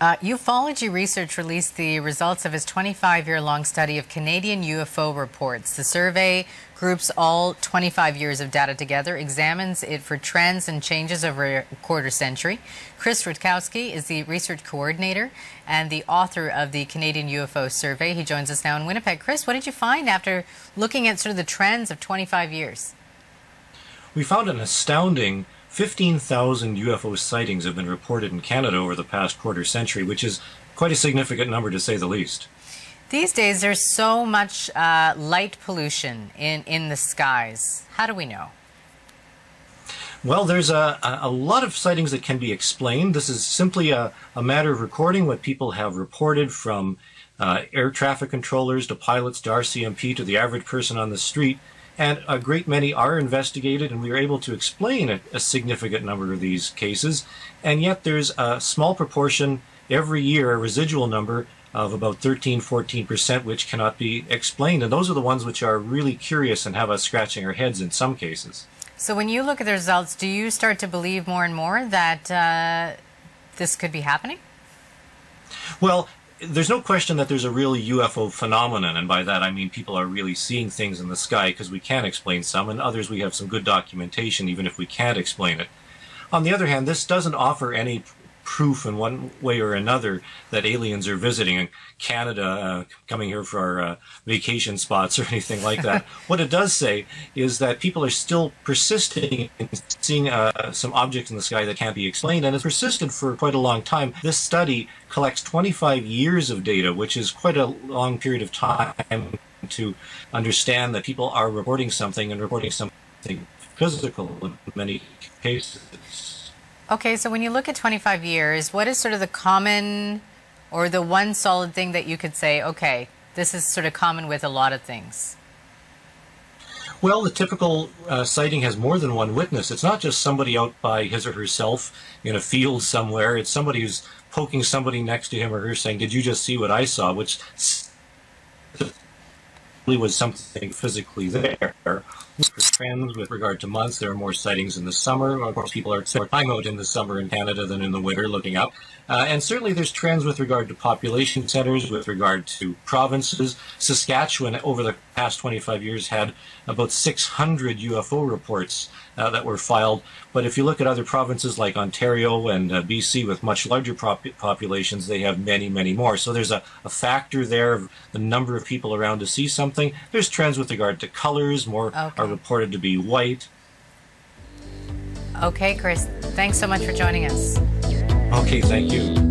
Ufology Research released the results of its 25-year-long study of Canadian UFO reports. The survey groups all 25 years of data together, examines it for trends and changes over a quarter century. Chris Rutkowski is the research coordinator and the author of the Canadian UFO survey. He joins us now in Winnipeg. Chris, what did you find after looking at sort of the trends of 25 years? We found an astounding 15,000 UFO sightings have been reported in Canada over the past quarter century, which is quite a significant number to say the least. These days there's so much light pollution in the skies. How do we know? Well, there's a lot of sightings that can be explained. This is simply a matter of recording what people have reported, from air traffic controllers to pilots to RCMP to the average person on the street. And a great many are investigated, and we are able to explain a significant number of these cases. And yet there's a small proportion every year, a residual number of about 13–14%, which cannot be explained. And those are the ones which are really curious and have us scratching our heads in some cases. So when you look at the results, do you start to believe more and more that this could be happening? Well, there's no question that there's a real UFO phenomenon, and by that I mean people are really seeing things in the sky, because we can explain some, and others we have some good documentation even if we can't explain it. On the other hand, this doesn't offer any proof in one way or another that aliens are visiting Canada, coming here for our vacation spots or anything like that. What it does say is that people are still persisting in seeing some objects in the sky that can't be explained, and it's persisted for quite a long time. This study collects 25 years of data, which is quite a long period of time to understand that people are reporting something, and reporting something physical in many cases. Okay, so when you look at 25 years, what is sort of the common or the one solid thing that you could say, okay, this is sort of common with a lot of things? Well, the typical sighting has more than one witness. It's not just somebody out by his or herself in a field somewhere. It's somebody who's poking somebody next to him or her saying, "Did you just see what I saw?" which was something physically there. For trends with regard to months, there are more sightings in the summer. Of course, people are more time out in the summer in Canada than in the winter looking up. And certainly there's trends with regard to population centers, with regard to provinces. Saskatchewan, over the past 25 years, had about 600 UFO reports that were filed. But if you look at other provinces like Ontario and BC with much larger populations, they have many, many more. So there's a factor there of the number of people around to see something. There's trends with regard to colors. More are reported to be white. Okay, Chris, thanks so much for joining us. Okay, thank you.